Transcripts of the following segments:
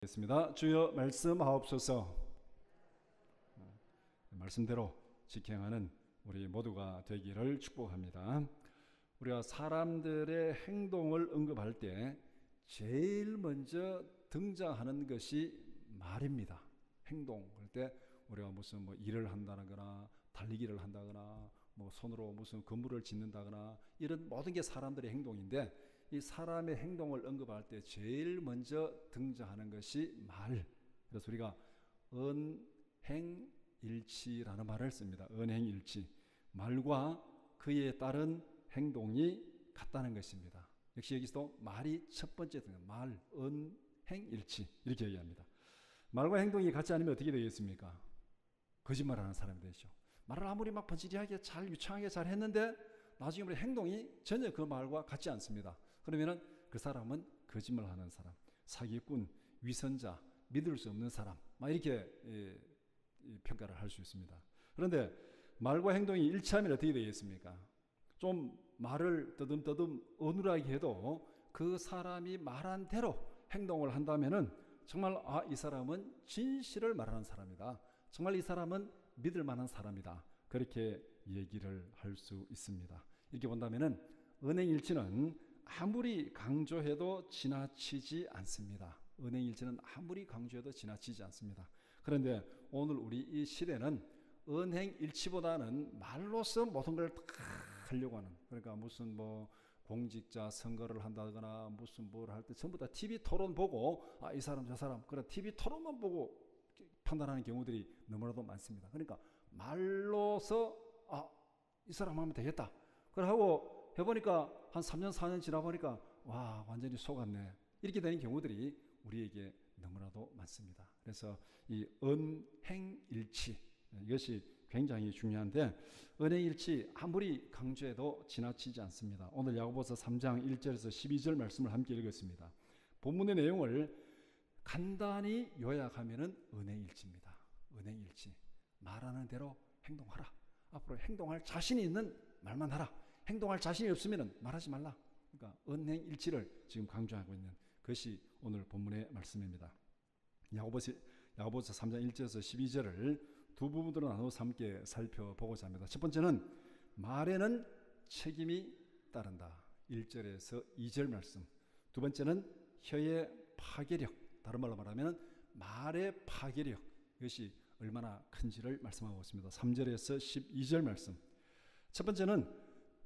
겠습니다. 주여 말씀하옵소서. 말씀대로 직행하는 우리 모두가 되기를 축복합니다. 우리가 사람들의 행동을 언급할 때 제일 먼저 등장하는 것이 말입니다. 행동. 그럴 때 우리가 무슨 일을 한다거나 달리기를 한다거나 손으로 무슨 건물을 짓는다거나 이런 모든 게 사람들의 행동인데, 이 사람의 행동을 언급할 때 제일 먼저 등장하는 것이 말. 그래서 우리가 언행일치라는 말을 씁니다. 언행일치. 말과 그에 따른 행동이 같다는 것입니다. 역시 여기서도 말이 첫 번째 등장. 말, 언행일치 이렇게 얘기합니다. 말과 행동이 같지 않으면 어떻게 되겠습니까? 거짓말하는 사람이 되죠. 말을 아무리 막 번지르하게 잘 유창하게 잘 했는데 나중에 우리 행동이 전혀 그 말과 같지 않습니다. 그러면은 그 사람은 거짓말하는 사람, 사기꾼, 위선자, 믿을 수 없는 사람, 막 이렇게 평가를 할 수 있습니다. 그런데 말과 행동이 일치하면 어떻게 되겠습니까? 좀 말을 떠듬떠듬 어눌하게 해도 그 사람이 말한 대로 행동을 한다면은 정말 이 사람은 진실을 말하는 사람이다. 정말 이 사람은 믿을 만한 사람이다. 그렇게 얘기를 할 수 있습니다. 이렇게 본다면은 언행일치는 아무리 강조해도 지나치지 않습니다. 언행일치는 아무리 강조해도 지나치지 않습니다. 그런데 오늘 우리 이 시대는 언행일치보다는 말로서 모든 걸 다 하려고 하는, 그러니까 무슨 공직자 선거를 한다거나 무슨 뭘 할 때 전부 다 TV 토론 보고 이 사람 저 사람, 그래 TV 토론만 보고 판단하는 경우들이 너무나도 많습니다. 그러니까 말로서 이 사람 하면 되겠다. 그래 하고 해보니까 한 3년 4년 지나보니까 와 완전히 속았네. 이렇게 되는 경우들이 우리에게 너무나도 많습니다. 그래서 이 언행일치, 이것이 굉장히 중요한데, 언행일치 아무리 강조해도 지나치지 않습니다. 오늘 야고보서 3장 1절에서 12절 말씀을 함께 읽었습니다. 본문의 내용을 간단히 요약하면은 언행일치입니다. 언행일치. 말하는 대로 행동하라. 앞으로 행동할 자신이 있는 말만 하라. 행동할 자신이 없으면 말하지 말라. 그러니까 언행일치를 지금 강조하고 있는 것이 오늘 본문의 말씀입니다. 야고보서 3장 1절에서 12절을 두 부분으로 나눠서 함께 살펴보고자 합니다. 첫 번째는 말에는 책임이 따른다. 1절에서 2절 말씀. 두 번째는 혀의 파괴력. 다른 말로 말하면 말의 파괴력. 이것이 얼마나 큰지를 말씀하고 있습니다. 3절에서 12절 말씀. 첫 번째는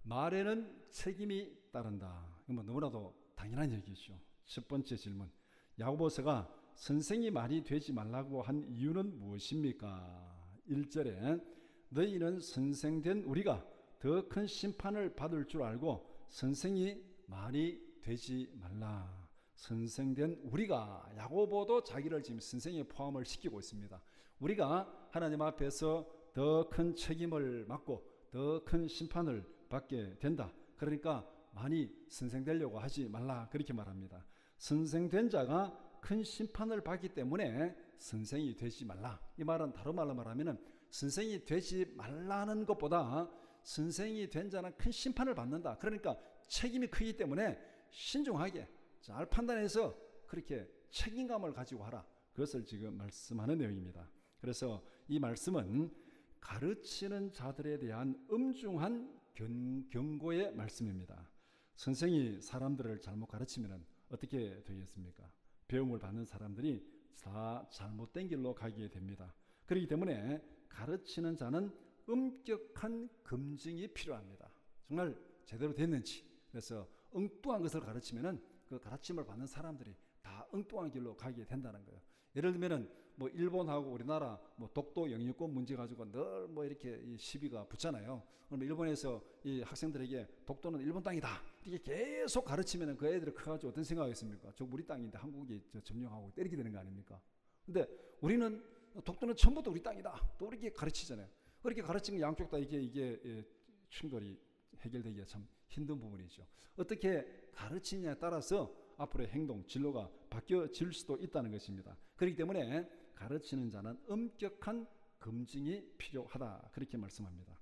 말에는 책임이 따른다. 이건 너무나도 당연한 얘기죠. 첫 번째 질문. 야고보서가 선생이 말이 되지 말라고 한 이유는 무엇입니까? 1절에 너희는 선생된 우리가 더 큰 심판을 받을 줄 알고 선생이 말이 되지 말라. 선생된 우리가, 야고보도 자기를 지금 선생에 포함을 시키고 있습니다. 우리가 하나님 앞에서 더 큰 책임을 맡고 더 큰 심판을 받게 된다. 그러니까 많이 선생되려고 하지 말라. 그렇게 말합니다. 선생된 자가 큰 심판을 받기 때문에 선생이 되지 말라. 이 말은 다른 말로 말하면 선생이 되지 말라는 것보다 선생이 된 자는 큰 심판을 받는다. 그러니까 책임이 크기 때문에 신중하게 잘 판단해서 그렇게 책임감을 가지고 하라. 그것을 지금 말씀하는 내용입니다. 그래서 이 말씀은 가르치는 자들에 대한 엄중한 경고의 말씀입니다. 선생이 사람들을 잘못 가르치면 어떻게 되겠습니까? 배움을 받는 사람들이 다 잘못된 길로 가게 됩니다. 그렇기 때문에 가르치는 자는 엄격한 검증이 필요합니다. 정말 제대로 됐는지. 그래서 엉뚱한 것을 가르치면은 그 가르침을 받는 사람들이 다 엉뚱한 길로 가게 된다는 거예요. 예를 들면은 일본하고 우리나라 독도 영유권 문제 가지고 늘 이렇게 시비가 붙잖아요. 그러면 일본에서 이 학생들에게 독도는 일본 땅이다 이렇게 계속 가르치면은 그 애들이 커가지고 어떤 생각하겠습니까? 저 우리 땅인데 한국이 점령하고 때리게 되는 거 아닙니까? 근데 우리는 독도는 처음부터 우리 땅이다. 또 이렇게 가르치잖아요. 그렇게 가르치는 양쪽 다 이게 충돌이 해결되기가 참 힘든 부분이죠. 어떻게 가르치냐에 따라서 앞으로의 행동, 진로가 바뀌어질 수도 있다는 것입니다. 그렇기 때문에 가르치는 자는 엄격한 검증이 필요하다. 그렇게 말씀합니다.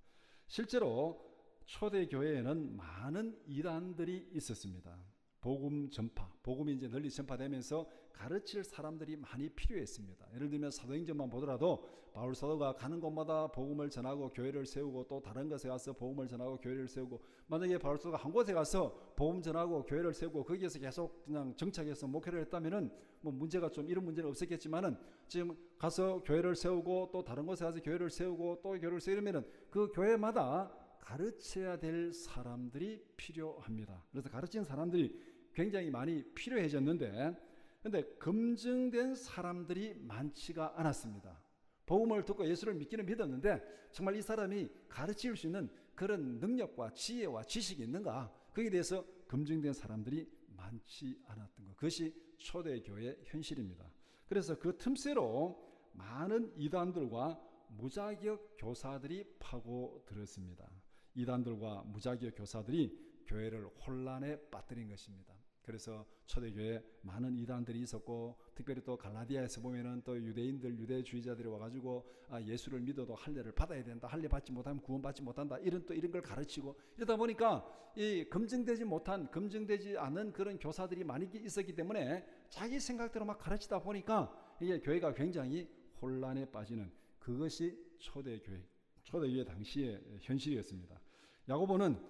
실제로 초대교회에는 많은 이단들이 있었습니다. 복음 전파, 복음이 이제 널리 전파되면서 가르칠 사람들이 많이 필요했습니다. 예를 들면 사도행전만 보더라도 바울 사도가 가는 곳마다 복음을 전하고 교회를 세우고, 또 다른 곳에 가서 복음을 전하고 교회를 세우고, 만약에 바울 사도가 한 곳에 가서 복음 전하고 교회를 세우고 거기에서 계속 그냥 정착해서 목회를 했다면은 뭐 문제가 좀 이런 문제는 없었겠지만은, 지금 가서 교회를 세우고 또 다른 곳에 가서 교회를 세우고 또 교회를 세우면은 그 교회마다 가르쳐야 될 사람들이 필요합니다. 그래서 가르치는 사람들이 굉장히 많이 필요해졌는데, 근데 검증된 사람들이 많지가 않았습니다. 복음을 듣고 예수를 믿기는 믿었는데 정말 이 사람이 가르칠 수 있는 그런 능력과 지혜와 지식이 있는가, 거기에 대해서 검증된 사람들이 많지 않았던 것, 그것이 초대교회 현실입니다. 그래서 그 틈새로 많은 이단들과 무자격 교사들이 파고들었습니다. 이단들과 무자격 교사들이 교회를 혼란에 빠뜨린 것입니다. 그래서 초대교회에 많은 이단들이 있었고, 특별히 또 갈라디아에서 보면은 또 유대인들, 유대주의자들이 와가지고 예수를 믿어도 할례를 받아야 된다, 할례 받지 못하면 구원받지 못한다, 이런 걸 가르치고, 이러다 보니까 이 검증되지 않은 그런 교사들이 많이 있었기 때문에 자기 생각대로 막 가르치다 보니까 이게 교회가 굉장히 혼란에 빠지는, 그것이 초대교회 당시의 현실이었습니다. 야고보는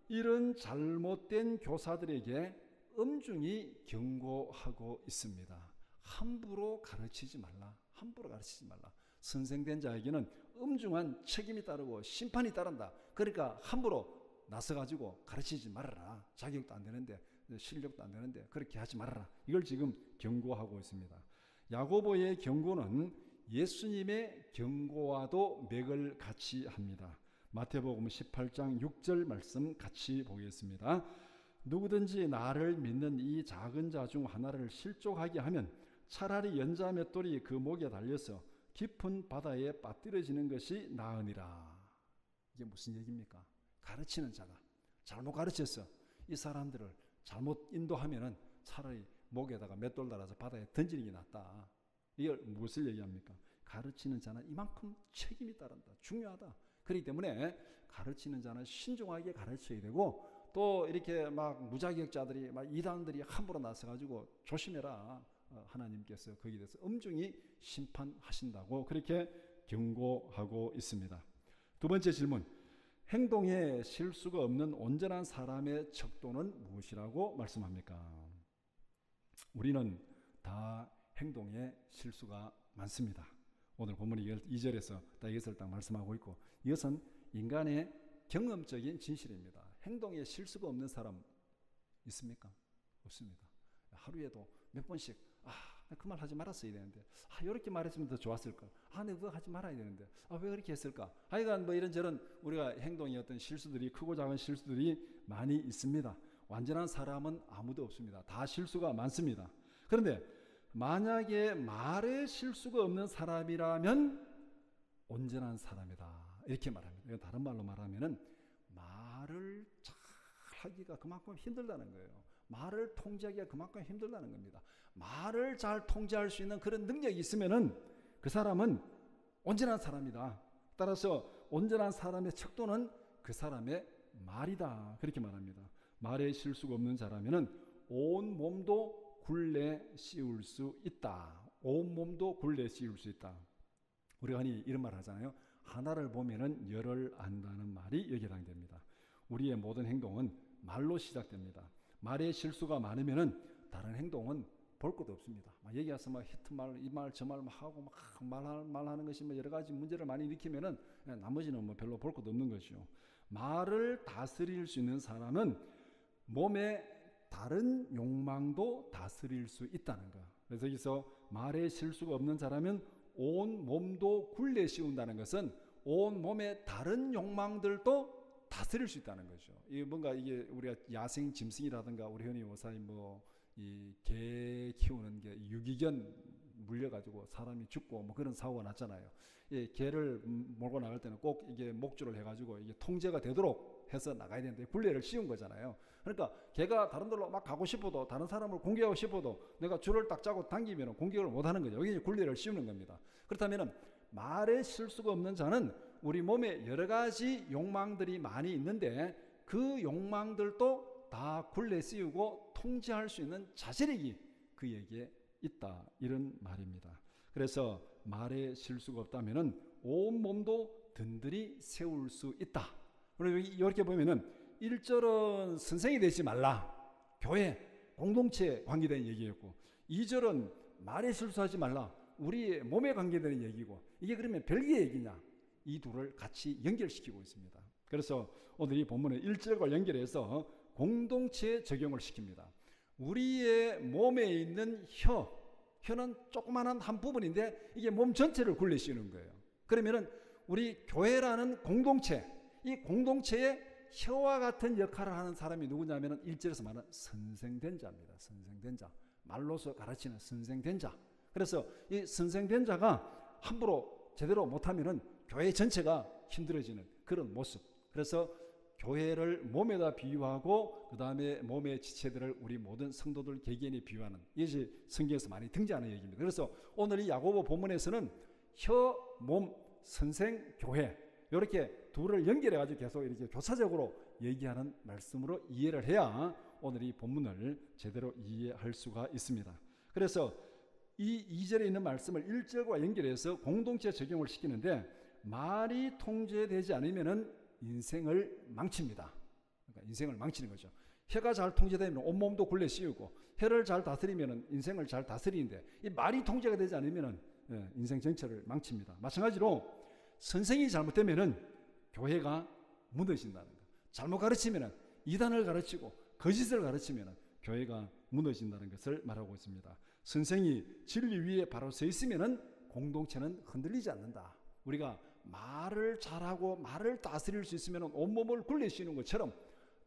이런 잘못된 교사들에게 엄중히 경고하고 있습니다. 함부로 가르치지 말라. 선생된 자에게는 엄중한 책임이 따르고 심판이 따른다. 그러니까 함부로 나서가지고 가르치지 말아라. 자격도 안 되는데, 실력도 안 되는데 그렇게 하지 말아라. 이걸 지금 경고하고 있습니다. 야고보의 경고는 예수님의 경고와도 맥을 같이 합니다. 마태복음 18장 6절 말씀 같이 보겠습니다. 누구든지 나를 믿는 이 작은 자 중 하나를 실족하게 하면 차라리 연자 맷돌이 그 목에 달려서 깊은 바다에 빠뜨려지는 것이 나으니라. 이게 무슨 얘기입니까? 가르치는 자가 잘못 가르쳤어. 이 사람들을 잘못 인도하면은 차라리 목에다가 맷돌 달아서 바다에 던지는 게 낫다. 이걸 무엇을 얘기합니까? 가르치는 자는 이만큼 책임이 따른다. 중요하다. 그렇기 때문에 가르치는 자는 신중하게 가르쳐야 되고, 또 이렇게 막 무자격자들이, 막 이단들이 함부로 나서가지고 조심해라. 하나님께서 거기에 대해서 엄중히 심판하신다고 그렇게 경고하고 있습니다. 두 번째 질문, 행동에 실수가 없는 온전한 사람의 척도는 무엇이라고 말씀합니까? 우리는 다 행동에 실수가 많습니다. 오늘 본문 2절에서 이것을 딱 말씀하고 있고, 이것은 인간의 경험적인 진실입니다. 행동에 실수가 없는 사람 있습니까? 없습니다. 하루에도 몇 번씩 그 말 하지 말았어야 되는데, 이렇게 말했으면 더 좋았을까, 내가 그거 하지 말아야 되는데, 왜 그렇게 했을까, 하여간 뭐 이런저런 우리가 행동의 어떤 실수들이, 크고 작은 실수들이 많이 있습니다. 완전한 사람은 아무도 없습니다. 다 실수가 많습니다. 그런데 만약에 말에 실수가 없는 사람이라면 온전한 사람이다, 이렇게 말합니다. 다른 말로 말하면은 말을 잘 하기가 그만큼 힘들다는 거예요. 말을 통제하기가 그만큼 힘들다는 겁니다. 말을 잘 통제할 수 있는 그런 능력이 있으면은 그 사람은 온전한 사람이다. 따라서 온전한 사람의 척도는 그 사람의 말이다, 그렇게 말합니다. 말에 실수가 없는 자라면은 온 몸도 굴레 씌울 수 있다. 온 몸도 굴레 씌울 수 있다. 우리가 흔히 이런 말 하잖아요. 하나를 보면은 열을 안다는 말이 여기에 해당됩니다. 우리의 모든 행동은 말로 시작됩니다. 말에 실수가 많으면은 다른 행동은 볼 것도 없습니다. 막 얘기해서 막 히트말, 이 말, 저 말 하고 막 말하는 것이 뭐 여러 가지 문제를 많이 일으키면은 나머지는 뭐 별로 볼 것도 없는 것이죠. 말을 다스릴 수 있는 사람은 몸의 다른 욕망도 다스릴 수 있다는 거. 그래서 여기서 말에 실수가 없는 사람은 온 몸도 굴레 씌운다는 것은 온 몸의 다른 욕망들도 다스릴 수 있다는 거죠. 이게 뭔가 이게 우리가 야생 짐승이라든가, 우리 흔히 요사이 이 개 키우는 게 유기견 물려가지고 사람이 죽고 뭐 그런 사고가 났잖아요. 이 개를 몰고 나갈 때는 꼭 이게 목줄을 해가지고 이게 통제가 되도록 해서 나가야 되는데 굴레를 씌운 거잖아요. 그러니까 개가 다른 데로 막 가고 싶어도, 다른 사람을 공격하고 싶어도 내가 줄을 딱 짜고 당기면 공격을 못 하는 거죠. 여기 굴레를 씌우는 겁니다. 그렇다면 말에 실수가 없는 자는 우리 몸에 여러 가지 욕망들이 많이 있는데 그 욕망들도 다 굴레 씌우고 통제할 수 있는 자제력이 그에게 있다, 이런 말입니다. 그래서 말에 실수가 없다면은 온 몸도 든든히 세울 수 있다. 그리고 이렇게 보면은 1절은 선생이 되지 말라, 교회 공동체에 관계된 얘기였고, 2절은 말에 실수하지 말라, 우리 몸에 관계되는 얘기고, 이게 그러면 별개의 얘기냐? 이 둘을 같이 연결시키고 있습니다. 그래서 오늘 이 본문의 1절과 연결해서 공동체에 적용을 시킵니다. 우리의 몸에 있는 혀는 조그마한 한 부분인데 이게 몸 전체를 굴려씌우는 거예요. 그러면은 우리 교회라는 공동체, 이 공동체에 혀와 같은 역할을 하는 사람이 누구냐면 1절에서 말하는 선생된 자입니다. 선생된 자, 말로서 가르치는 선생된 자. 그래서 이 선생된 자가 함부로 제대로 못하면은 교회 전체가 힘들어지는 그런 모습. 그래서 교회를 몸에다 비유하고 그 다음에 몸의 지체들을 우리 모든 성도들 개개인에 비유하는, 이것이 성경에서 많이 등장하는 얘기입니다. 그래서 오늘 이 야고보 본문에서는 혀, 몸, 선생, 교회, 이렇게 둘을 연결해가지고 계속 이렇게 교차적으로 얘기하는 말씀으로 이해를 해야 오늘 이 본문을 제대로 이해할 수가 있습니다. 그래서 이 2절에 있는 말씀을 1절과 연결해서 공동체 적용을 시키는데, 말이 통제되지 않으면은 인생을 망칩니다. 그러니까 인생을 망치는 거죠. 혀가 잘 통제되면 온몸도 굴려 씌우고, 혀를 잘 다스리면 인생을 잘 다스리는데, 이 말이 통제가 되지 않으면 인생 전체를 망칩니다. 마찬가지로 선생이 잘못되면 교회가 무너진다는 거. 잘못 가르치면 이단을 가르치고 거짓을 가르치면 교회가 무너진다는 것을 말하고 있습니다. 선생이 진리 위에 바로 서 있으면 공동체는 흔들리지 않는다. 우리가 말을 잘하고 말을 다스릴 수 있으면 온몸을 굴리시는 것처럼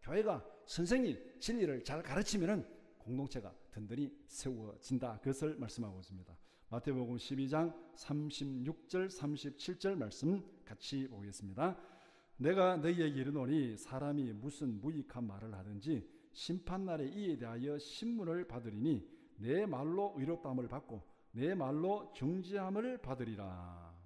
교회가 선생이 진리를 잘 가르치면 공동체가 든든히 세워진다. 그것을 말씀하고 있습니다. 마태복음 12장 36절 37절 말씀 같이 보겠습니다. 내가 너희에게 이르노니 사람이 무슨 무익한 말을 하든지 심판날에 이에 대하여 신문을 받으리니 내 말로 의롭다함을 받고 내 말로 정죄함을 받으리라.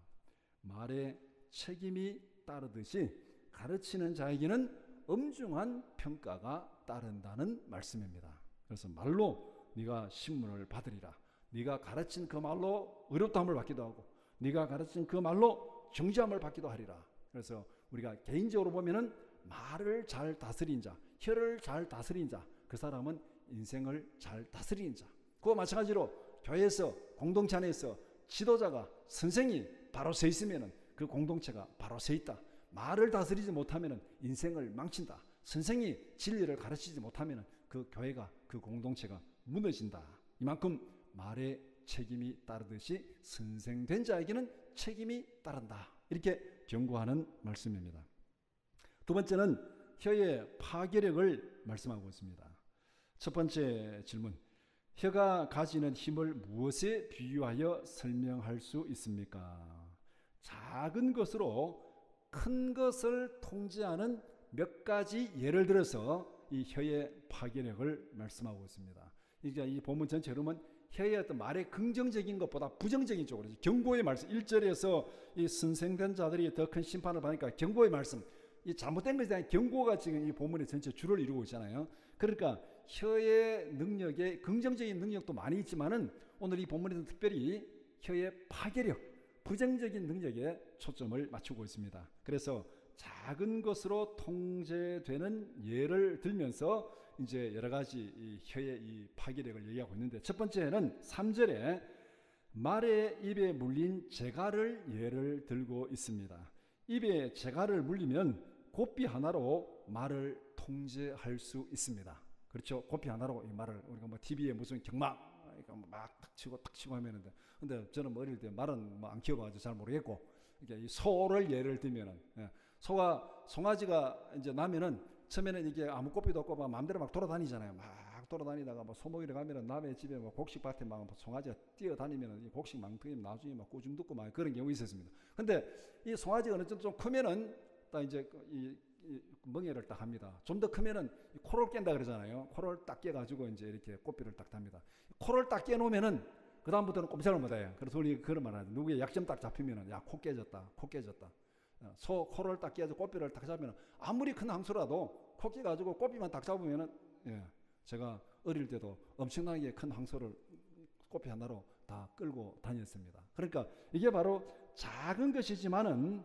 말에 책임이 따르듯이 가르치는 자에게는 엄중한 평가가 따른다는 말씀입니다. 그래서 말로 네가 신문을 받으리라. 네가 가르친 그 말로 의롭다함을 받기도 하고 네가 가르친 그 말로 정죄함을 받기도 하리라. 그래서 우리가 개인적으로 보면은 말을 잘 다스린 자, 혀를 잘 다스린 자, 그 사람은 인생을 잘 다스리는 자. 그와 마찬가지로 교회에서 공동체 안에서 지도자가 선생이 바로 서 있으면 그 공동체가 바로 서 있다. 말을 다스리지 못하면 인생을 망친다. 선생이 진리를 가르치지 못하면 그 교회가, 그 공동체가 무너진다. 이만큼 말에 책임이 따르듯이 선생된 자에게는 책임이 따른다. 이렇게 경고하는 말씀입니다. 두 번째는 혀의 파괴력을 말씀하고 있습니다. 첫 번째 질문, 혀가 가지는 힘을 무엇에 비유하여 설명할 수 있습니까? 작은 것으로 큰 것을 통제하는 몇 가지 예를 들어서 이 혀의 파괴력을 말씀하고 있습니다. 그러니까 이 본문 전체로 보면 혀의 어떤 말의 긍정적인 것보다 부정적인 쪽으로 경고의 말씀, 1절에서 이 선생된 자들이 더 큰 심판을 받으니까 경고의 말씀, 이 잘못된 것에 대한 경고가 지금 이 본문의 전체 주를 이루고 있잖아요. 그러니까 혀의 능력에 긍정적인 능력도 많이 있지만은 오늘 이 본문에서 특별히 혀의 파괴력, 부정적인 능력에 초점을 맞추고 있습니다. 그래서 작은 것으로 통제되는 예를 들면서 이제 여러 가지 이 혀의 이 파괴력을 얘기하고 있는데, 첫 번째는 3절에 말의 입에 물린 재갈을 예를 들고 있습니다. 입에 재갈을 물리면 고삐 하나로 말을 통제할 수 있습니다. 그렇죠? 고삐 하나로 이 말을, 우리가 뭐 TV에 무슨 경막 막 탁 치고 하면은, 근데 저는 뭐 어릴 때 말은 뭐 안 키워봐가지고 잘 모르겠고, 이렇게 이 소를 예를 들면은, 소가 송아지가 이제 나면은 처음에는 이게 아무 고삐도 없고 막 마음대로 막 돌아다니잖아요. 막 돌아다니다가 뭐 소먹이러 가면은 남의 집에 뭐 곡식밭에 막 송아지가 뛰어다니면은 이 곡식 망통이 나중에 막 꾸중 듣고 막 그런 경우 있었습니다. 근데 이 송아지가 어느 정도 좀 크면은 딱 이제 이 멍에를 딱 합니다. 좀 더 크면은 코를 깬다 그러잖아요. 코를 딱 깨가지고 이제 이렇게 고삐를 딱 답니다. 코를 딱 깨놓으면은 그 다음부터는 꼼짝을 못해요. 그래서 우리 그런 말 하죠. 누구의 약점 딱 잡히면은 야, 코 깨졌다, 코 깨졌다. 소 코를 딱 깨서 고삐를 딱 잡으면 아무리 큰 항소라도 코 깨가지고 고삐만 딱 잡으면은, 예, 제가 어릴 때도 엄청나게 큰 황소를 꼬피 하나로 다 끌고 다녔습니다. 그러니까 이게 바로 작은 것이지만은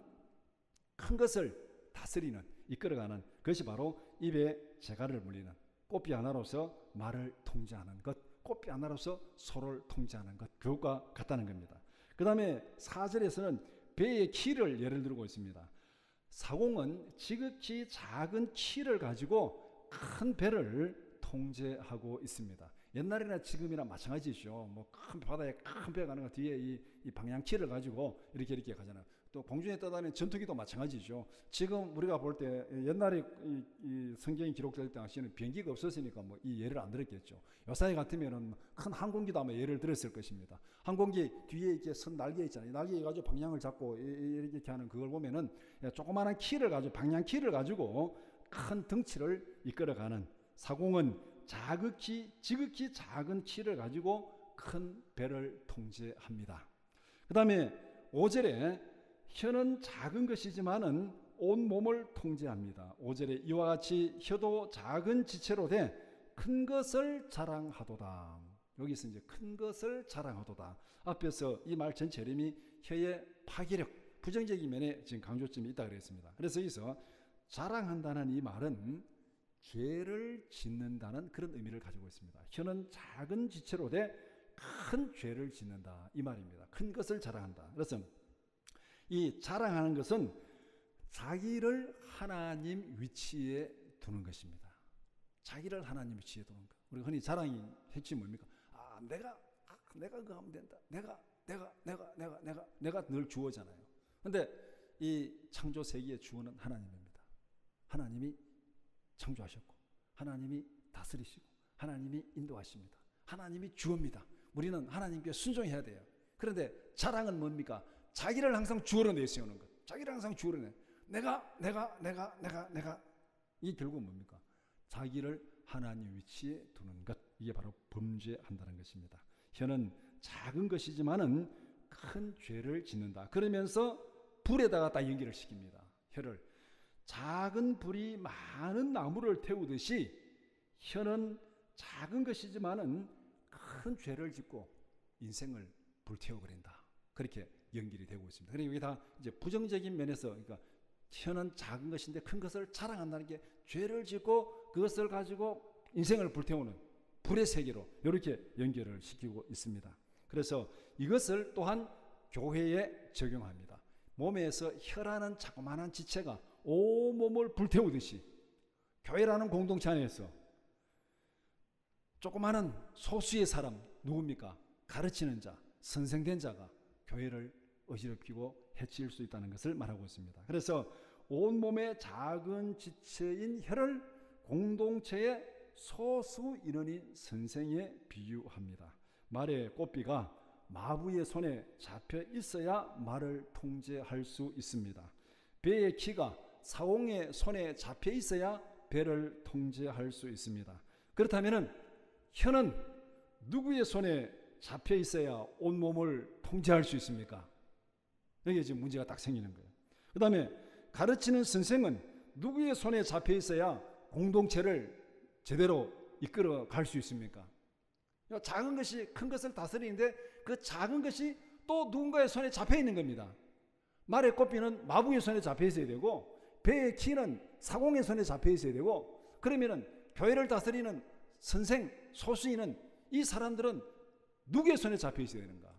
큰 것을 다스리는, 이끌어가는 것이 바로 입에 재갈을 물리는, 꼬피 하나로서 말을 통제하는 것, 꼬피 하나로서 소를 통제하는 것, 그것과 같다는 겁니다. 그 다음에 4절에서는 배의 키를 예를 들고 있습니다. 사공은 지극히 작은 키를 가지고 큰 배를 통제하고 있습니다. 옛날이나 지금이나 마찬가지죠. 뭐 큰 바다에 큰 배가 가는 거 뒤에 이 방향키를 가지고 이렇게 가잖아요. 또 공중에 떠다니는 전투기도 마찬가지죠. 지금 우리가 볼 때 옛날에 이 성경이 기록될 때 당시에는 비행기가 없었으니까 뭐 이 예를 안 들었겠죠. 요사이 같으면은 큰 항공기도 아마 예를 들었을 것입니다. 항공기 뒤에 이렇게 선 날개 있잖아요. 날개 가지고 방향을 잡고 이렇게 하는 그걸 보면은 조그마한 키를 가지고 방향키를 가지고 큰 덩치를 이끌어가는, 사공은 지극히 작은 키를 가지고 큰 배를 통제합니다. 그 다음에 5절에 혀는 작은 것이지만은 온 몸을 통제합니다. 5절에 이와 같이 혀도 작은 지체로 돼 큰 것을 자랑하도다. 여기서 이제 큰 것을 자랑하도다. 앞에서 이 말 전체 이름이 혀의 파괴력, 부정적인 면에 지금 강조점이 있다 그랬습니다. 그래서 여기서 자랑한다는 이 말은 죄를 짓는다는 그런 의미를 가지고 있습니다. 혀는 작은 지체로 돼 큰 죄를 짓는다, 이 말입니다. 큰 것을 자랑한다. 그래서 이 자랑하는 것은 자기를 하나님 위치에 두는 것입니다. 자기를 하나님 위치에 두는 것. 우리가 흔히 자랑이 핵심이 뭡니까? 내가 그거 하면 된다. 내가 늘 주어잖아요. 근데 이 창조 세계의 주어는 하나님입니다. 하나님이 창조하셨고, 하나님이 다스리시고, 하나님이 인도하십니다. 하나님이 주어입니다. 우리는 하나님께 순종해야 돼요. 그런데 자랑은 뭡니까? 자기를 항상 주어로 내세우는 것. 자기를 항상 주어로 내가. 이게 결국 뭡니까? 자기를 하나님 위치에 두는 것. 이게 바로 범죄한다는 것입니다. 혀는 작은 것이지만은 큰 죄를 짓는다. 그러면서 불에다가 딱 연결을 시킵니다. 혀를. 작은 불이 많은 나무를 태우듯이 혀는 작은 것이지만은 큰 죄를 짓고 인생을 불태워버린다. 그렇게 연결이 되고 있습니다. 그리고 이게 다 이제 부정적인 면에서, 그러니까 혀는 작은 것인데 큰 것을 자랑한다는 게 죄를 짓고 그것을 가지고 인생을 불태우는 불의 세계로 이렇게 연결을 시키고 있습니다. 그래서 이것을 또한 교회에 적용합니다. 몸에서 혀라는 자그마한 지체가 온몸을 불태우듯이 교회라는 공동체 안에서 조그마한 소수의 사람, 누굽니까? 가르치는 자, 선생된 자가 교회를 어지럽히고 해칠 수 있다는 것을 말하고 있습니다. 그래서 온몸의 작은 지체인 혀를 공동체의 소수 인원인 선생에 비유합니다. 말의 꼬피가 마부의 손에 잡혀 있어야 말을 통제할 수 있습니다. 배의 키가 사공의 손에 잡혀 있어야 배를 통제할 수 있습니다. 그렇다면 혀는 누구의 손에 잡혀 있어야 온몸을 통제할 수 있습니까? 여기에 지금 문제가 딱 생기는 거예요. 그 다음에 가르치는 선생은 누구의 손에 잡혀 있어야 공동체를 제대로 이끌어 갈 수 있습니까? 작은 것이 큰 것을 다스리는데 그 작은 것이 또 누군가의 손에 잡혀 있는 겁니다. 말의 꼬피는 마부의 손에 잡혀 있어야 되고, 배의 키는 사공의 손에 잡혀 있어야 되고, 그러면은 교회를 다스리는 선생, 소수인은 이 사람들은 누구의 손에 잡혀 있어야 되는가?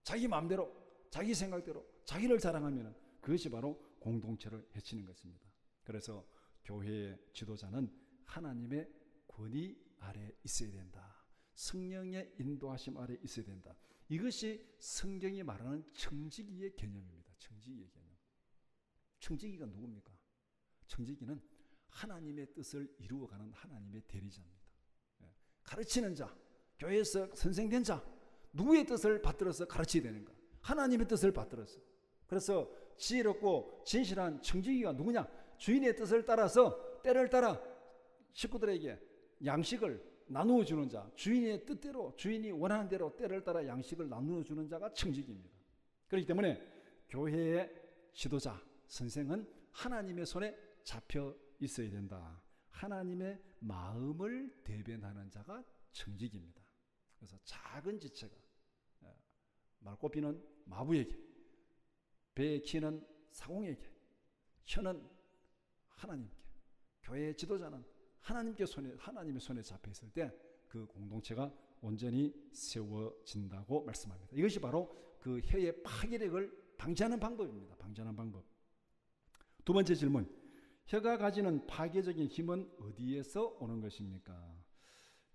자기 마음대로, 자기 생각대로, 자기를 자랑하면 그것이 바로 공동체를 해치는 것입니다. 그래서 교회의 지도자는 하나님의 권위 아래 있어야 된다. 성령의 인도하심 아래 있어야 된다. 이것이 성경이 말하는 청지기의 개념입니다. 청지기의 개념. 청지기가 누굽니까? 청지기는 하나님의 뜻을 이루어가는 하나님의 대리자입니다. 가르치는 자, 교회에서 선생된 자, 누구의 뜻을 받들어서 가르쳐야 되는가? 하나님의 뜻을 받들어서. 그래서 지혜롭고 진실한 청지기가 누구냐? 주인의 뜻을 따라서 때를 따라 식구들에게 양식을 나누어 주는 자, 주인의 뜻대로, 주인이 원하는 대로 때를 따라 양식을 나누어 주는 자가 청지기입니다. 그렇기 때문에 교회의 지도자, 선생은 하나님의 손에 잡혀 있어야 된다. 하나님의 마음을 대변하는 자가 청직입니다. 그래서 작은 지체가 말꽃피는 마부에게, 배의 키는 사공에게, 혀는 하나님께, 교회의 지도자는 하나님의 손에 잡혀 있을 때 그 공동체가 온전히 세워진다고 말씀합니다. 이것이 바로 그 혀의 파괴력을 방지하는 방법입니다. 방지하는 방법. 두 번째 질문. 혀가 가지는 파괴적인 힘은 어디에서 오는 것입니까?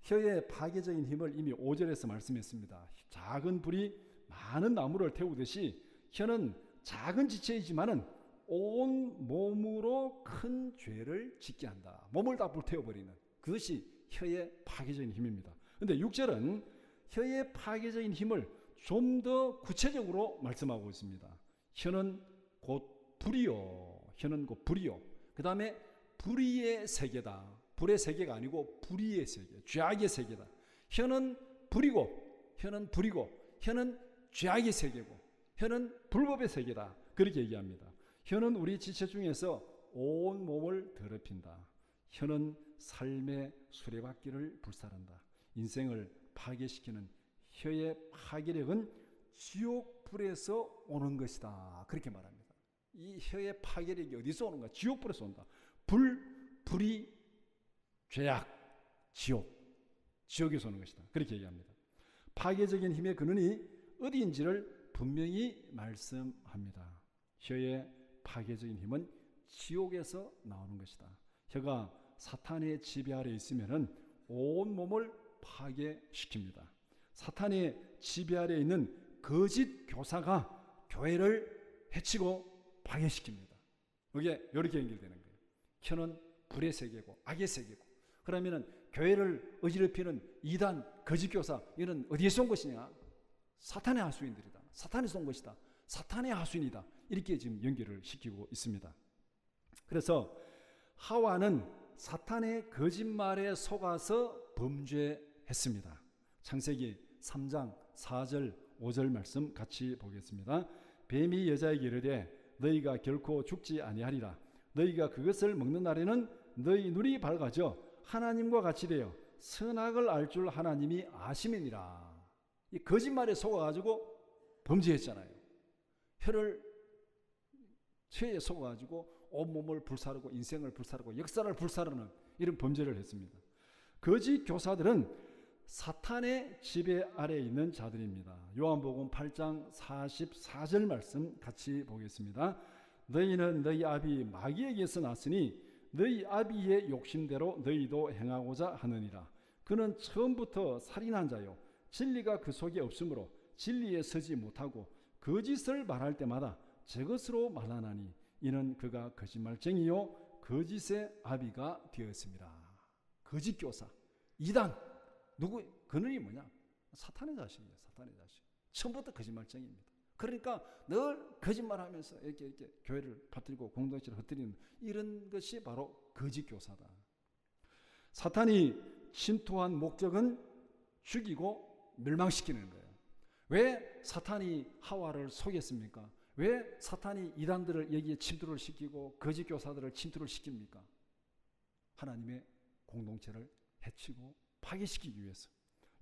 혀의 파괴적인 힘을 이미 5절에서 말씀했습니다. 작은 불이 많은 나무를 태우듯이 혀는 작은 지체이지만은 온 몸으로 큰 죄를 짓게 한다. 몸을 다 불태워버리는 그것이 혀의 파괴적인 힘입니다. 그런데 6절은 혀의 파괴적인 힘을 좀 더 구체적으로 말씀하고 있습니다. 혀는 곧 불이요. 혀는 곧 불이요. 그 다음에 불의의 세계다. 불의 세계가 아니고 불의의 세계, 죄악의 세계다. 혀는 불이고, 혀는 불이고, 혀는 죄악의 세계고, 혀는 불법의 세계다. 그렇게 얘기합니다. 혀는 우리 지체 중에서 온 몸을 더럽힌다. 혀는 삶의 수레바퀴를 불사른다. 인생을 파괴시키는 혀의 파괴력은 지옥불에서 오는 것이다. 그렇게 말합니다. 이 혀의 파괴력이 어디서 오는가? 지옥불에서 온다. 불이 죄악, 지옥에서 오는 것이다. 그렇게 얘기합니다. 파괴적인 힘의 근원이 어디인지를 분명히 말씀합니다. 혀의 파괴적인 힘은 지옥에서 나오는 것이다. 혀가 사탄의 지배 아래 있으면은 온 몸을 파괴시킵니다. 사탄의 지배 아래 있는 거짓 교사가 교회를 해치고 파괴시킵니다. 이게 이렇게 연결되는 거예요. 혀는 불의 세계고 악의 세계고, 그러면은 교회를 어지럽히는 이단 거짓 교사, 이는 어디에서 온 것이냐? 사탄의 하수인들이다. 사탄에서 온 것이다. 사탄의 하수인이다. 이렇게 지금 연결을 시키고 있습니다. 그래서 하와는 사탄의 거짓말에 속아서 범죄했습니다. 창세기 3장 4절 5절 말씀 같이 보겠습니다. 뱀이 여자에게 이르되 너희가 결코 죽지 아니하리라. 너희가 그것을 먹는 날에는 너희 눈이 밝아져 하나님과 같이 되어 선악을 알 줄 하나님이 아심이니라. 이 거짓말에 속아가지고 범죄했잖아요. 혀에 속아가지고 온몸을 불사르고 인생을 불사르고 역사를 불사르는 이런 범죄를 했습니다. 거짓 교사들은 사탄의 지배 아래에 있는 자들입니다. 요한복음 8장 44절 말씀 같이 보겠습니다. 너희는 너희 아비 마귀에게서 났으니 너희 아비의 욕심대로 너희도 행하고자 하느니라. 그는 처음부터 살인한 자요 진리가 그 속에 없으므로 진리에 서지 못하고 거짓을 말할 때마다 제 것으로 말하나니 이는 그가 거짓말쟁이요 거짓의 아비가 되었습니다. 거짓 교사, 이단, 누구 그놈이 뭐냐? 사탄의 자식이에요. 사탄의 자식. 처음부터 거짓말쟁이입니다. 그러니까 늘 거짓말하면서 이렇게 교회를 퍼뜨리고 공동체를 흩뜨리는 이런 것이 바로 거짓 교사다. 사탄이 침투한 목적은 죽이고 멸망시키는 거예요. 왜 사탄이 하와를 속였습니까? 왜 사탄이 이단들을 여기에 침투를 시키고 거짓 교사들을 침투를 시킵니까? 하나님의 공동체를 해치고 파괴시키기 위해서.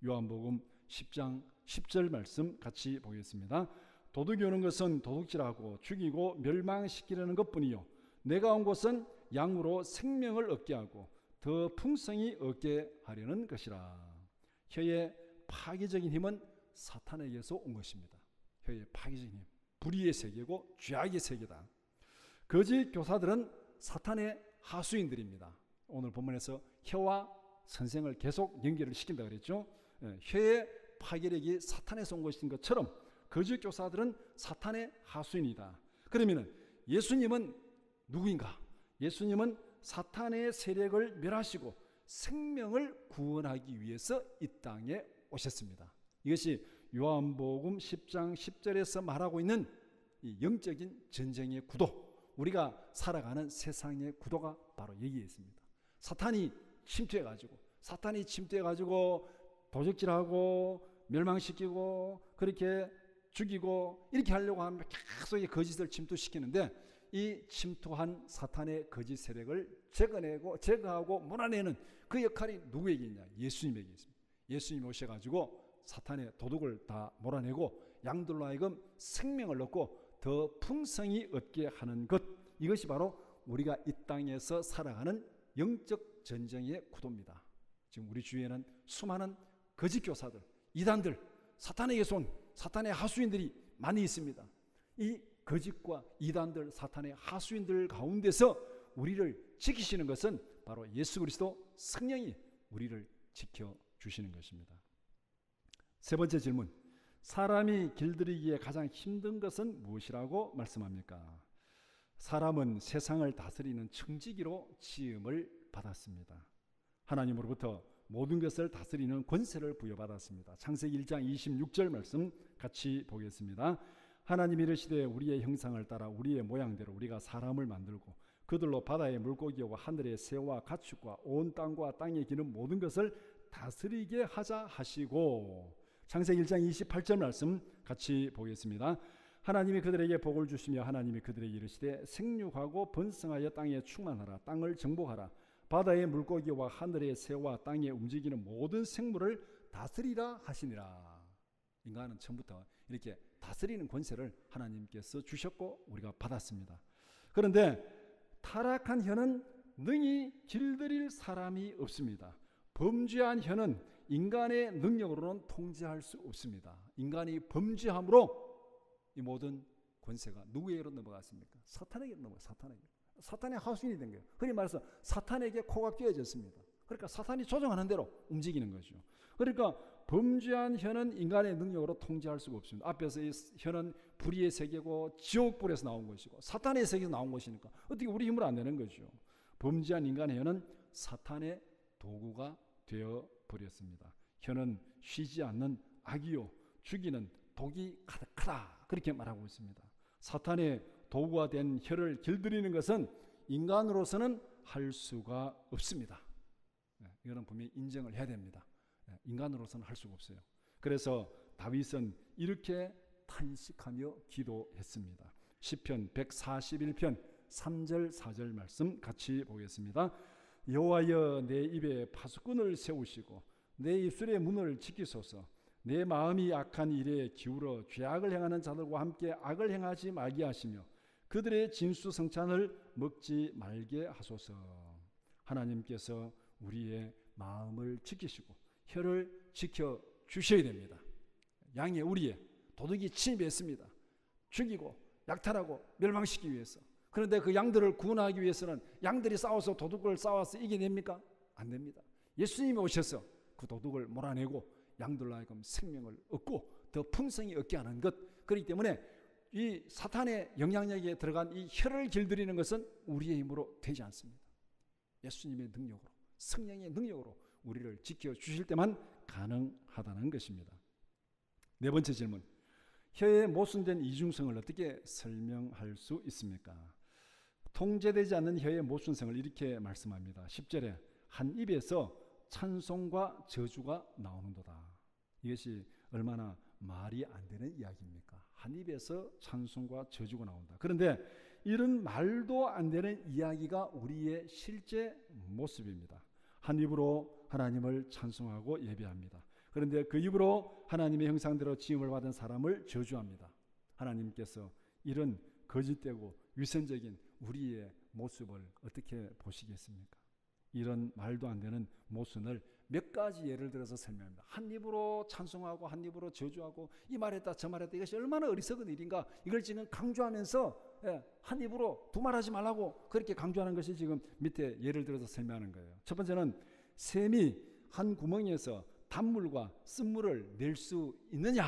요한복음 10장 10절 말씀 같이 보겠습니다. 도둑이 오는 것은 도둑질하고 죽이고 멸망시키려는 것뿐이요 내가 온 것은 양으로 생명을 얻게 하고 더 풍성히 얻게 하려는 것이라. 혀의 파괴적인 힘은 사탄에게서 온 것입니다. 혀의 파괴적인 힘, 불의의 세계고 죄악의 세계다. 거짓 교사들은 사탄의 하수인들입니다. 오늘 본문에서 혀와 선생을 계속 연결을 시킨다 그랬죠. 혀의 파괴력이 사탄에서 온 것인 것처럼 거짓 교사들은 사탄의 하수인이다. 그러면 예수님은 누구인가? 예수님은 사탄의 세력을 멸하시고 생명을 구원하기 위해서 이 땅에 오셨습니다. 이것이 요한복음 10장 10절에서 말하고 있는 이 영적인 전쟁의 구도, 우리가 살아가는 세상의 구도가 바로 여기에 있습니다. 사탄이 침투해가지고 도적질하고 멸망시키고 그렇게 죽이고 이렇게 하려고 하면 계속 거짓을 침투시키는데 이 침투한 사탄의 거짓 세력을 제거하고 몰아내는 그 역할이 누구에게 있냐? 예수님에게 있습니다. 예수님이 오셔가지고 사탄의 도둑을 다 몰아내고 양들로 하여금 생명을 얻고 더 풍성히 얻게 하는 것, 이것이 바로 우리가 이 땅에서 살아가는 영적 전쟁의 구도입니다. 지금 우리 주위에는 수많은 거짓 교사들, 이단들, 사탄에게 쏜 사탄의 하수인들이 많이 있습니다. 이 거짓과 이단들, 사탄의 하수인들 가운데서 우리를 지키시는 것은 바로 예수 그리스도 성령이 우리를 지켜주시는 것입니다. 세 번째 질문, 사람이 길들이기에 가장 힘든 것은 무엇이라고 말씀합니까? 사람은 세상을 다스리는 청지기로 지음을 받았습니다. 하나님으로부터 모든 것을 다스리는 권세를 부여받았습니다. 창세기 1장 26절 말씀 같이 보겠습니다. 하나님이 이르시되 우리의 형상을 따라 우리의 모양대로 우리가 사람을 만들고 그들로 바다의 물고기와 하늘의 새와 가축과 온 땅과 땅에 기는 모든 것을 다스리게 하자 하시고, 창세기 1장 28절 말씀 같이 보겠습니다. 하나님이 그들에게 복을 주시며 하나님이 그들에게 이르시되 생육하고 번성하여 땅에 충만하라. 땅을 정복하라. 바다의 물고기와 하늘의 새와 땅에 움직이는 모든 생물을 다스리라 하시니라. 인간은 처음부터 이렇게 다스리는 권세를 하나님께서 주셨고 우리가 받았습니다. 그런데 타락한 혀는 능히 길들일 사람이 없습니다. 범죄한 혀는 인간의 능력으로는 통제할 수 없습니다. 인간이 범죄함으로 이 모든 권세가 누구에게로 넘어갔습니까? 사탄에게 넘어갔어요. 사탄의 하수인이 된 거예요. 흔히 말해서 사탄에게 코가 끼어졌습니다. 그러니까 사탄이 조종하는 대로 움직이는 거죠. 그러니까 범죄한 혀는 인간의 능력으로 통제할 수가 없습니다. 앞에서 이 혀는 불의의 세계고 지옥불에서 나온 것이고 사탄의 세계에서 나온 것이니까 어떻게 우리 힘으로 안 되는 거죠. 범죄한 인간의 혀는 사탄의 도구가 되어버렸습니다. 혀는 쉬지 않는 악이요 죽이는 독이 가득하다, 그렇게 말하고 있습니다. 사탄의 도구가 된 혀를 길들이는 것은 인간으로서는 할 수가 없습니다. 이거는 분명히 인정을 해야 됩니다. 인간으로서는 할 수가 없어요. 그래서 다윗은 이렇게 탄식하며 기도했습니다. 시편 141편 3절 4절 말씀 같이 보겠습니다. 여호와여 내 입에 파수꾼을 세우시고 내 입술의 문을 지키소서. 내 마음이 악한 일에 기울어 죄악을 행하는 자들과 함께 악을 행하지 말게 하시며 그들의 진수성찬을 먹지 말게 하소서. 하나님께서 우리의 마음을 지키시고 혀를 지켜주셔야 됩니다. 양의 우리의 도둑이 침입했습니다. 죽이고 약탈하고 멸망시키기 위해서. 그런데 그 양들을 구원하기 위해서는 양들이 싸워서 도둑을 싸워서 이겨냅니까? 안 됩니다. 예수님이 오셔서 그 도둑을 몰아내고 양들로 하여금 생명을 얻고 더 풍성히 얻게 하는 것. 그렇기 때문에 이 사탄의 영향력에 들어간 이 혀를 길들이는 것은 우리의 힘으로 되지 않습니다. 예수님의 능력으로, 성령의 능력으로 우리를 지켜주실 때만 가능하다는 것입니다. 네 번째 질문, 혀의 모순된 이중성을 어떻게 설명할 수 있습니까? 통제되지 않는 혀의 모순성을 이렇게 말씀합니다. 10절에 한 입에서 찬송과 저주가 나오는도다. 이것이 얼마나 말이 안 되는 이야기입니까? 한 입에서 찬송과 저주가 나온다. 그런데 이런 말도 안 되는 이야기가 우리의 실제 모습입니다. 한 입으로 하나님을 찬송하고 예배합니다. 그런데 그 입으로 하나님의 형상대로 지음을 받은 사람을 저주합니다. 하나님께서 이런 거짓되고 위선적인 우리의 모습을 어떻게 보시겠습니까? 이런 말도 안 되는 모순을 몇 가지 예를 들어서 설명합니다. 한 입으로 찬송하고 한 입으로 저주하고 이 말했다 저 말했다, 이것이 얼마나 어리석은 일인가, 이걸 지금 강조하면서 한 입으로 두 말하지 말라고 그렇게 강조하는 것이 지금 밑에 예를 들어서 설명하는 거예요. 첫 번째는 샘이 한 구멍에서 단물과 쓴물을 낼 수 있느냐?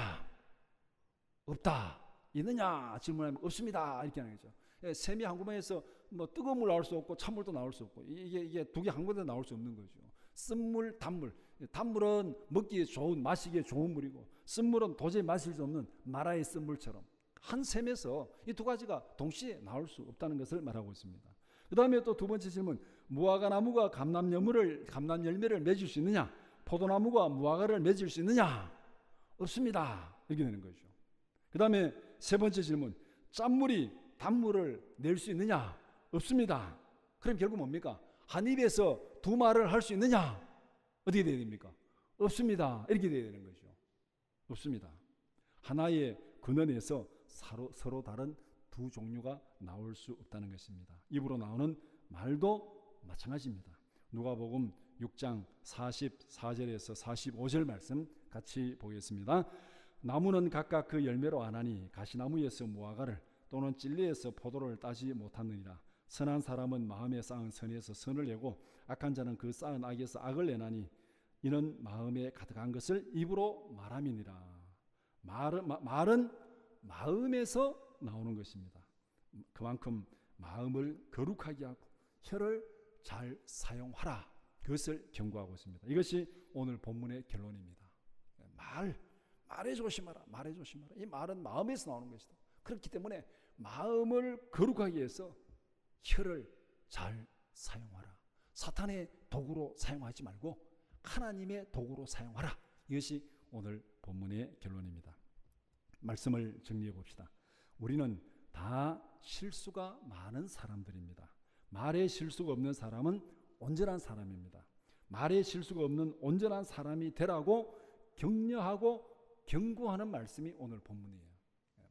없다. 있느냐? 질문하면 없습니다. 이렇게 하는 거죠. 샘이 한 구멍에서 뭐 뜨거운 물 나올 수 없고 찬물도 나올 수 없고 이게 두 개 한 곳에 나올 수 없는 거죠. 쓴물, 단물. 단물은 먹기에 좋은, 마시기에 좋은 물이고 쓴물은 도저히 마실 수 없는 마라의 쓴물처럼 한 샘에서 이 두 가지가 동시에 나올 수 없다는 것을 말하고 있습니다. 그 다음에 또 두 번째 질문, 무화과 나무가 감람열매를 맺을 수 있느냐? 포도나무가 무화과를 맺을 수 있느냐? 없습니다. 이렇게 되는 거죠. 그 다음에 세 번째 질문, 짠물이 단물을 낼 수 있느냐? 없습니다. 그럼 결국 뭡니까? 한 입에서 두 말을 할 수 있느냐? 어떻게 돼야 됩니까? 없습니다. 이렇게 돼야 되는 거죠. 없습니다. 하나의 근원에서 서로 다른 두 종류가 나올 수 없다는 것입니다. 입으로 나오는 말도 마찬가지입니다. 누가복음 6장 44절에서 45절 말씀 같이 보겠습니다. 나무는 각각 그 열매로 아나니 가시나무에서 무화과를 또는 찔레에서 포도를 따지 못하느니라. 선한 사람은 마음에 쌓은 선에서 선을 내고 악한 자는 그 쌓은 악에서 악을 내나니 이는 마음에 가득한 것을 입으로 말함이니라. 말은 마음에서 나오는 것입니다. 그만큼 마음을 거룩하게 하고 혀를 잘 사용하라. 그것을 경고하고 있습니다. 이것이 오늘 본문의 결론입니다. 말에 조심하라. 말에 조심하라. 이 말은 마음에서 나오는 것이다. 그렇기 때문에 마음을 거룩하게 해서 혀를 잘 사용하라. 사탄의 도구로 사용하지 말고 하나님의 도구로 사용하라. 이것이 오늘 본문의 결론입니다. 말씀을 정리해 봅시다. 우리는 다 실수가 많은 사람들입니다. 말에 실수가 없는 사람은 온전한 사람입니다. 말에 실수가 없는 온전한 사람이 되라고 격려하고 경고하는 말씀이 오늘 본문이에요.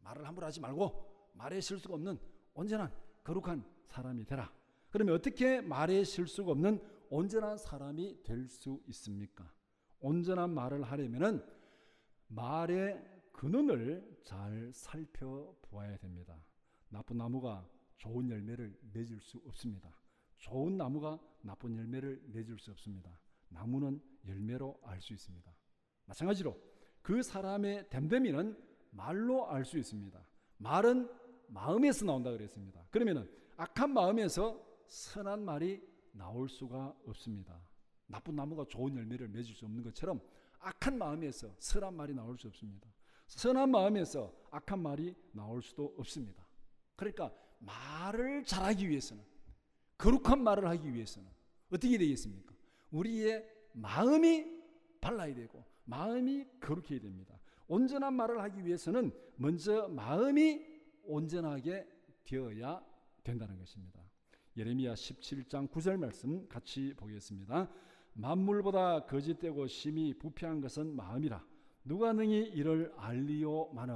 말을 함부로 하지 말고 말에 실수가 없는 온전한 거룩한 사람이 되라. 그러면 어떻게 말에 실수가 없는 온전한 사람이 될 수 있습니까? 온전한 말을 하려면은 말의 근원을 잘 살펴보아야 됩니다. 나쁜 나무가 좋은 열매를 맺을 수 없습니다. 좋은 나무가 나쁜 열매를 맺을 수 없습니다. 나무는 열매로 알 수 있습니다. 마찬가지로 그 사람의 됨됨이는 말로 알 수 있습니다. 말은 마음에서 나온다 그랬습니다. 그러면은 악한 마음에서 선한 말이 나올 수가 없습니다. 나쁜 나무가 좋은 열매를 맺을 수 없는 것처럼 악한 마음에서 선한 말이 나올 수 없습니다. 선한 마음에서 악한 말이 나올 수도 없습니다. 그러니까 말을 잘하기 위해서는, 거룩한 말을 하기 위해서는 어떻게 되겠습니까? 우리의 마음이 발라야 되고 마음이 거룩해야 됩니다. 온전한 말을 하기 위해서는 먼저 마음이 온전하게 되어야 된다는 것입니다. 예레미야 17장 9절 말씀 같이 보겠습니다. 만물보다 거짓되고 심히 부패한 것은 마음이라. 누가 능히 이를 알리오마는.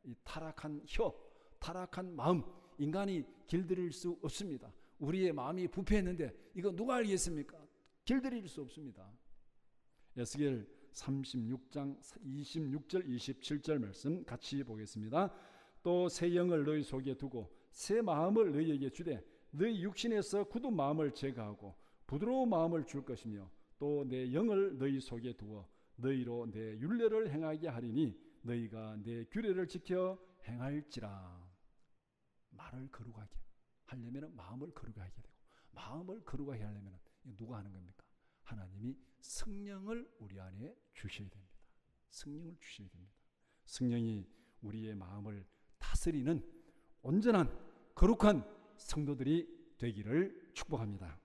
이 타락한 혀, 타락한 마음, 인간이 길들일 수 없습니다. 우리의 마음이 부패했는데 이거 누가 알겠습니까? 길들일 수 없습니다. 에스겔 36장 26절 27절 말씀 같이 보겠습니다. 또 새 영을 너희 속에 두고 새 마음을 너희에게 주되 너희 육신에서 굳은 마음을 제거하고 부드러운 마음을 줄 것이며 또 내 영을 너희 속에 두어 너희로 내 율례를 행하게 하리니 너희가 내 규례를 지켜 행할지라. 말을 거룩하게 하려면 마음을 거룩하게 되고 마음을 거룩하게 하려면 누가 하는 겁니까? 하나님이 성령을 우리 안에 주셔야 됩니다. 성령을 주셔야 됩니다. 성령이 우리의 마음을 다스리는 온전한 거룩한 성도들이 되기를 축복합니다.